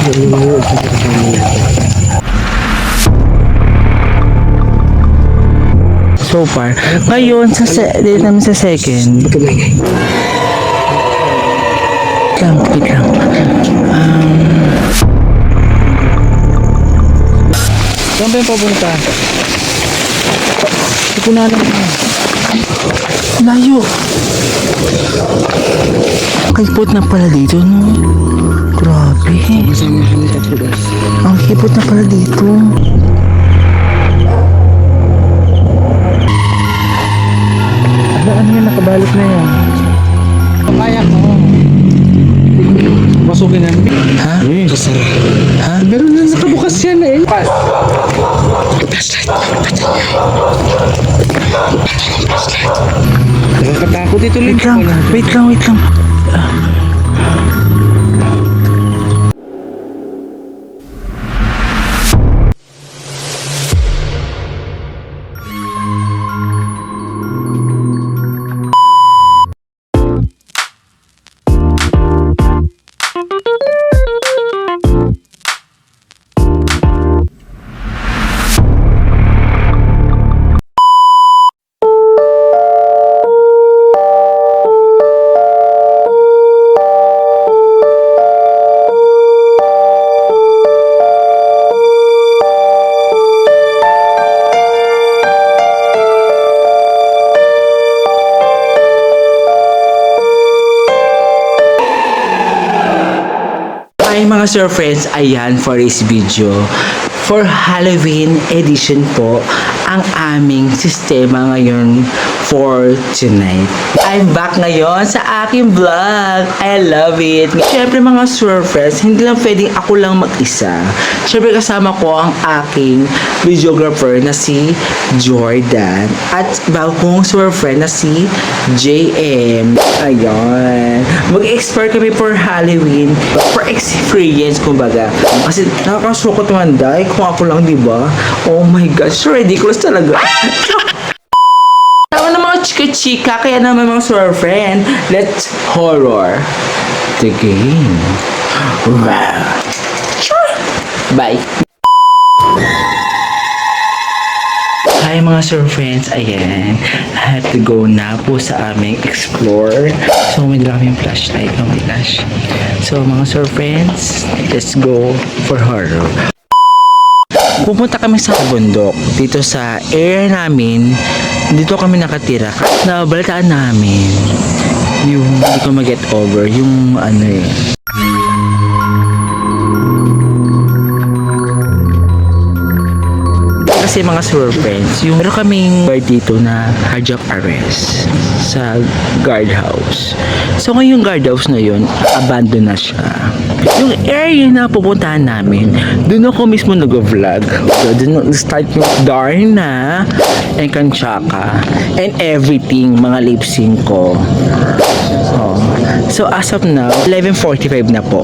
Lumayo sa kasama natin. So far. Ngayon, dito namin sa second. Ito may ngay. Wait lang. Saan ba yung papunta? Ito na lang. Layo. Kipot na pala dito, no? Grabe. Masama kami tatlo guys. Ang kipot na pala dito. Ano yan? Nakabalot na yan. Kaya ko. Pasukin namin. Ha? Kasara. Ha? Meron na nakabukas yan eh. Flashlight. Nakakatakot ito Wait lang. Wait lang. Wait lang. Hi mga sir friends, ayan for this video. For Halloween edition po, ang aming sistema ngayon for tonight. I'm back ngayon sa aking vlog. I love it. Siyempre mga sir friends, hindi lang pwedeng ako lang mag-isa. Siyempre kasama ko ang aking videographer na si Jordan at bagong sir friend na si JM. Ayan. Mag-explore kami for Halloween, for experience kumbaga. Kasi nakakasukot naman dahil kung ako lang, di ba? Oh my gosh, ridiculous talaga. Tama na mga chika-chika, kaya naman mga sir friend, let's horror the game. Bye. Hi mga sir friends, ayan, I have to go na po sa aming explore. So may dala kaming flashlight, oh my gosh. So mga sir friends, let's go for horror. Pupunta kami sa bundok, dito sa area namin, dito kami nakatira. Nabalitaan namin yung hindi ko mag-get over, yung ano eh. Kasi mga sir friends, yung meron kaming guard dito na cardiac arrest sa guardhouse. So ngayon guardhouse na yun, abandon na siya. Yung area na pupuntahan namin, doon ako mismo nag-vlog. So, doon start yung Darna and Kanchaka and everything, mga lip sync ko. So as of now, 11:45 na po.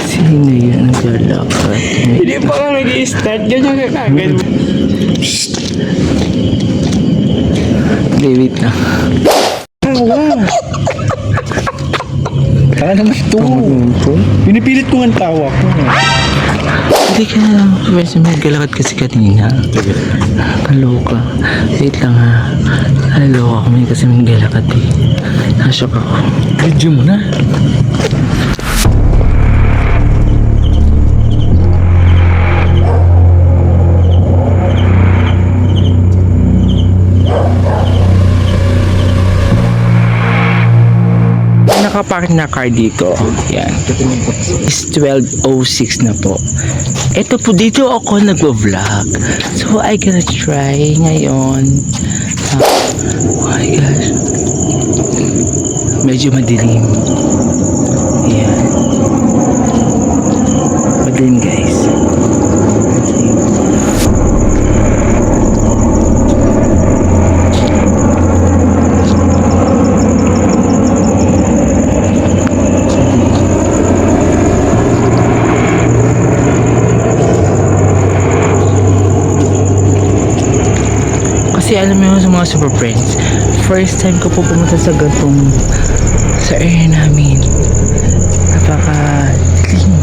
Sino yun naglalakad? Hindi pa ka mag-i-start. Ganyan ka kagad. Wait na. Kaya naman ito. Pinipilit ko ang tawa ko. Hindi ka na. May galakad kasi kanina. Kaloka. Wait lang ha. Kaloka kami kasi may galakad eh. Nashock ako. Video mo na. Nakapark na car dito. Yan. Is 12:06 na po. Ito po, dito ako nagvo-vlog. So, I gonna try ngayon. Oh my gosh. Medyo madilim. Yan. Madilim guys. Kasi alam mo yun sa mga super friends, First time ko po pumunta sa gantong sa area namin. Napaka-dilim.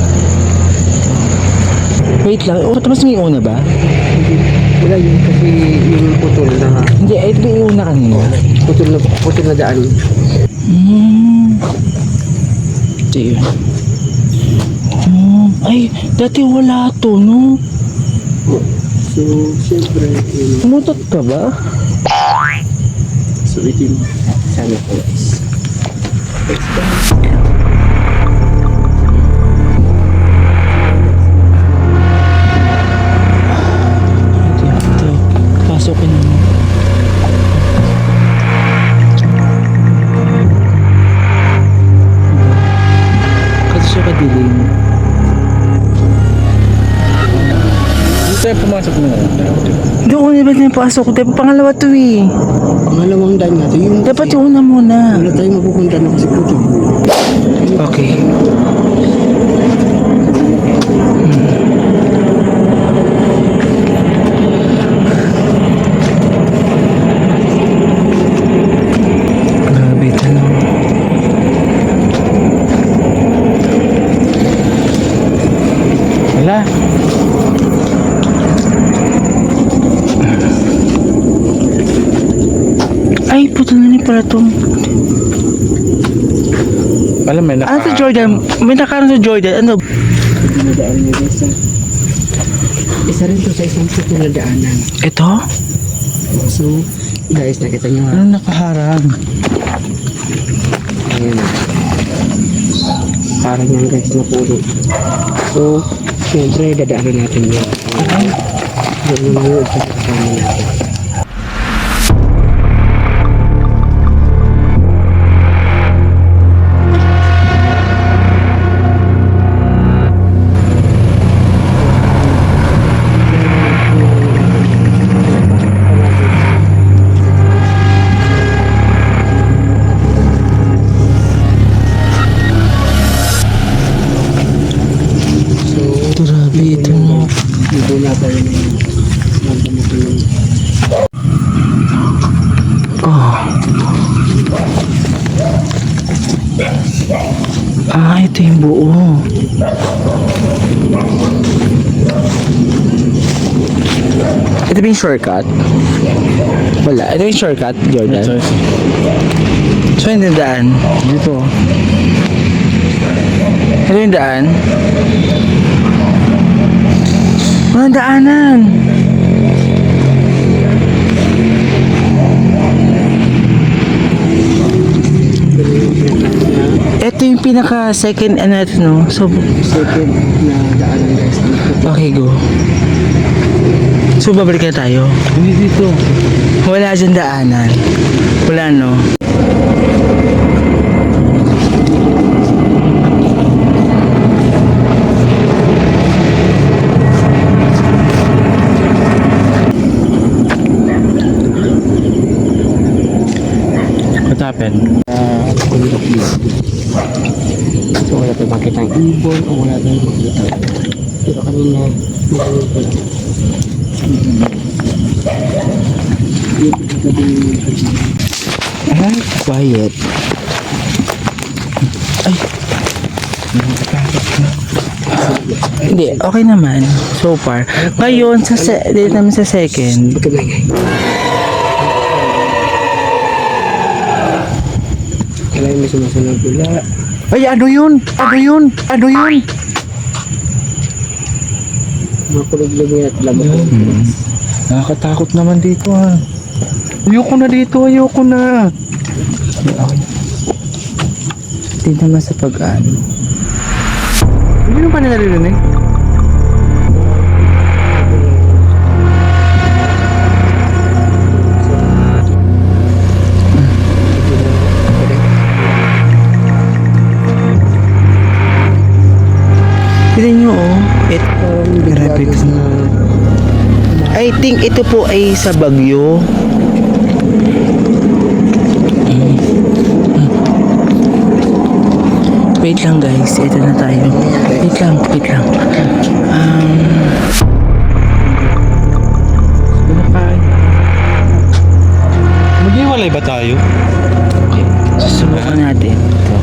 Wait lang. O, tapos may una ba? Wala yun kasi yung putol na Hindi, ito ba yung una kanina? putol na daan. Ito yun. Ay, dati wala to, no? So, siyempre, yun. Pumutot ka ba? So, itim. Sana po. Ito. Pasokin mo. Kasi siya kadilim. Dito tayo pumasok na lang. Doon, di ba na yung pasok? Dapat pangalawa to eh. Pangalawang daan natin. Yung Dapat yung una muna. wala tayong mapupunta na kasi putol. Okay. Grabe, tanong. Wala. Ay, puto na ni pala to. Alam mo, Ano to, Jordan? May nakaroon to, Jordan. Ano? Dinadaan mo isa. Isa rin to sa isang putol na daanan. Ito? So, guys, nakita nyo ha. Ano nakaharang? Ayan na. Parang yan guys na puno. So, siyempre, dadaanan natin yan. Yan yung mga kasama natin. Grabe, ito mo. Dito na tayo ng magdamot. Oh. Ah, ito yung buo. Ito ba yung shortcut? Wala. Ito yung shortcut, Jordan. So, yung daan. Dito. Ito yung daan. Walang daanan. Ito yung pinaka second ano ito, no? So, Second na daanan guys. okay, go. So, babalik na tayo. Hindi dito. Wala dyan daanan. Wala, no? What happened? Kulok dito. So, wala tayong makita ang ibon o wala tayong makita. Pero kanina, nakalit ko lang. Ah, quiet. Ay. Hindi, okay naman. So far. Ngayon, dito naman sa second. Ito na ngay. Kailangan may sumasunod wala. Ay, ano yun? Ano yun? Ano yun? Mga kulog-log at lamok. Nakakatakot naman dito ha. Ayoko na dito, ayoko na. Okay. Hindi naman sa pag-ano. Hindi naman pa narinig. Tignan nyo oh. Grabe ito. I think ito po ay sa Bagyo. Wait lang guys, ito na tayo. Wait lang. Maghiwalay ba ba tayo? Okay. Susubukan natin. Ito.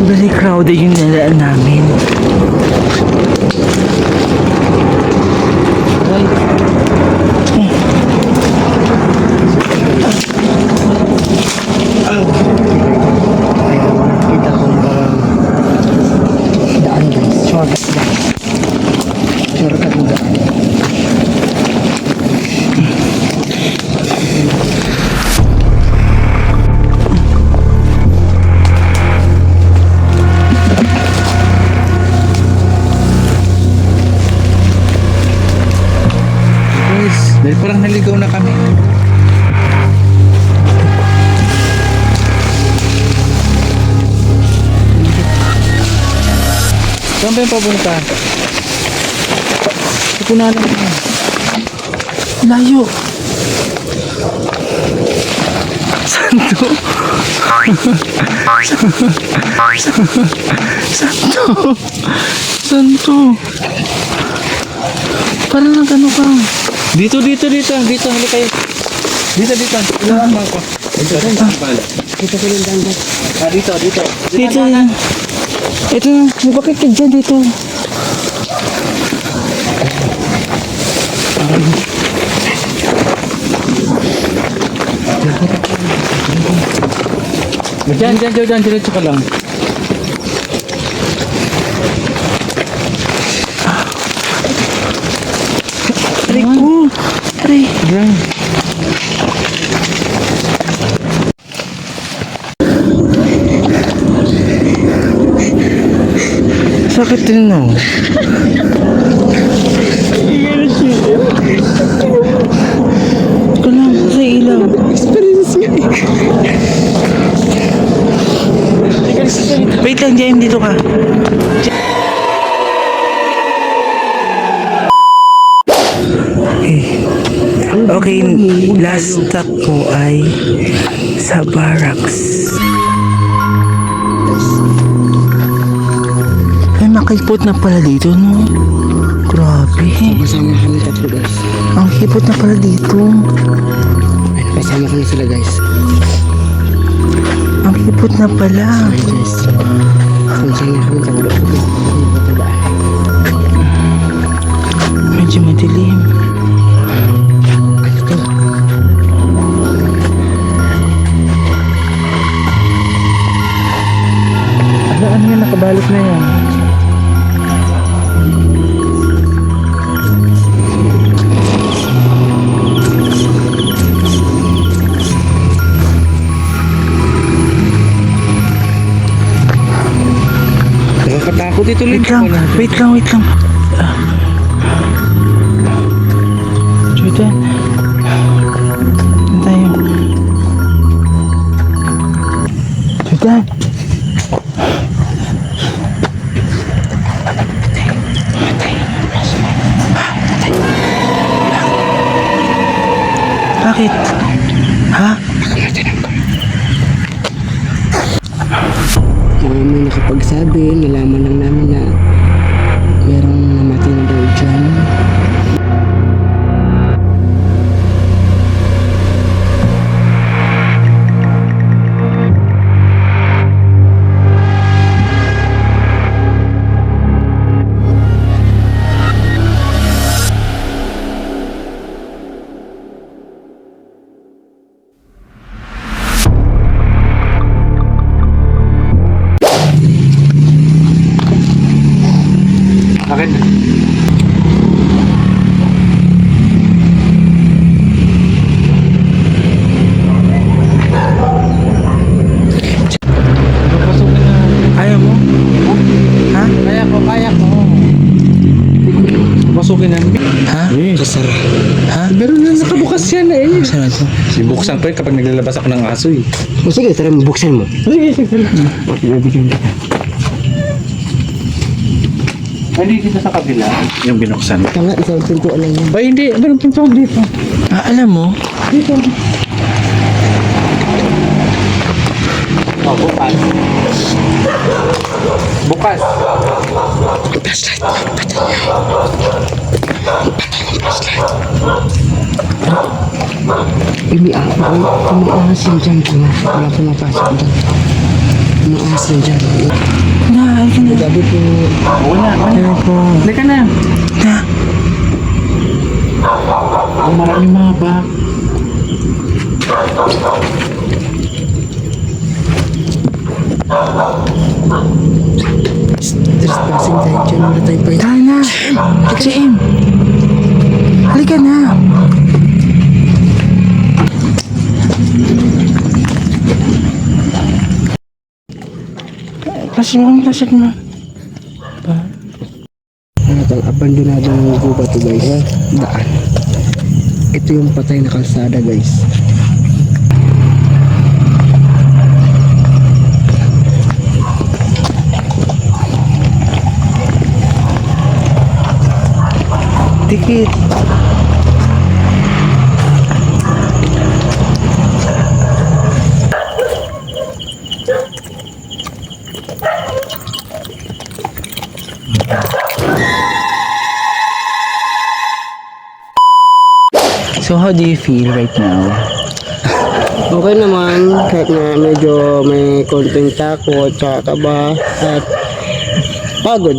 Very crowded yung nalaan namin. Kita ko yung parang daan guys. Shortcut guys. Shortcut yung daan. Guys, dahil parang naligaw na kami. Saan ba yung papunta? Pupunan naman. Layo. Santo. Santo. Santo. Parang nagano ka. Dito, hali kayo. Dito. Ilaan mo ako. Dito. Kita ko yung daan guys. Dito. Dito yan. Ito na. Bakit ka dyan dito? Diyan, diretso ka lang. Aray ko. Aray. Diyan. Sakit din no. Ito lang. Sa ilaw. Experience niya eh. Wait lang, Jaime. Dito ka. Okay, last stop ko ay sa barracks. Ay, makipot na pala dito, no? Grabe. Kasama kami tatlo guys. Ang hipot na pala dito. Kasama kami sila guys. Ang hipot na pala. Ay guys. Kasama kami tatlo. Medyo madilim. Ano yan? Nakabalik na yan. Nakakatakot ito Wait lang. Judan. Saan tayo? Judan. Bakit? Ha? May nakapagsabi, nalaman lang namin na merong namatay na daw dyan. Bakit? papasukin namin. Ha? Kasar. Ha? Meron na nakabukas yan eh. Saan na to? Sibuksan ko kapag naglalabas ako ng aso eh. O sige, tara, buksan mo. Sige. Hindi dito sa kabila. Yung binuksan. Tanga, isang pintuan lang yan. Ay, hindi. Meron pintuan dito. Ah, alam mo? Dito. Oh, bukas. Bukas. Flashlight. Patay niya. May asin dyan. Wala pumapasok dyan. May asin dyan. Na, ayun na. Gabi po. Wala. Halika na. Na. Ang maraming mga bag. Trespassing tayo dyan. Wala tayong pwede. Tara na. JM. Halika na. Pasok mo. Ano itong abandonadong guba to guys. Daan. Ito yung patay na kalsada guys. Tikit. So how do you feel right now? Okay naman, kahit na medyo may konting takot, tsaka kaba, at pagod.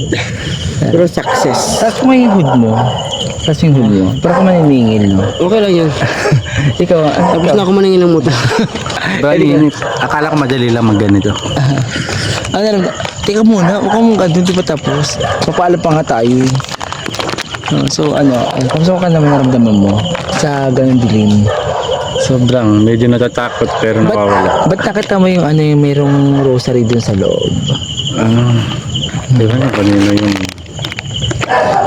Pero success. Tapos mo yung hood mo. Tapos yung hood mo. Pero kung maniningil, no? Okay lang yun. Ikaw, Tapos na ako maningin ng muta. Bali, akala ko madali lang magganito. ano naman? Teka muna, huwag kang doon di pa tapos. Papaalam pa nga tayo. So kamusta ka naman naramdaman mo sa ganun dilim? Sobrang, medyo natatakot pero nawawala. Ba't nakita mo yung yung mayroong rosary dun sa loob? Di ba na kanina yung...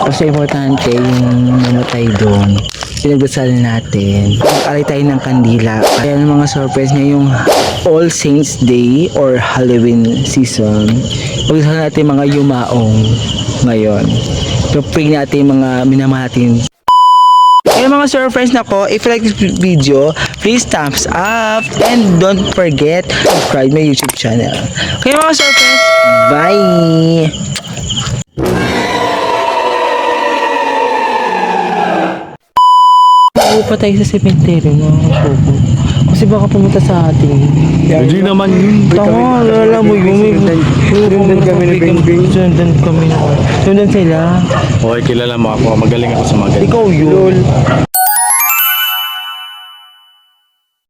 Kasi importante yung namatay doon. Pinagdasal natin. Mag-alay tayo ng kandila. Kaya ng mga surprise ngayong All Saints Day or Halloween season. Pagdasal natin mga yumaong ngayon. Pag-pray natin mga minamahal natin. Kaya mga surprise na ko, if you like this video, please thumbs up and don't forget to subscribe my YouTube channel. Kaya mga surprise, bye! Pa tayo sa cemetery mga kapopo. Kasi baka pumunta sa atin. Hindi naman yun. Tama, alam mo yun. Sundan kami na Bingbing. Sundan sila. Okay, kilala mo ako. Magaling ako sa magaling. Ikaw yun.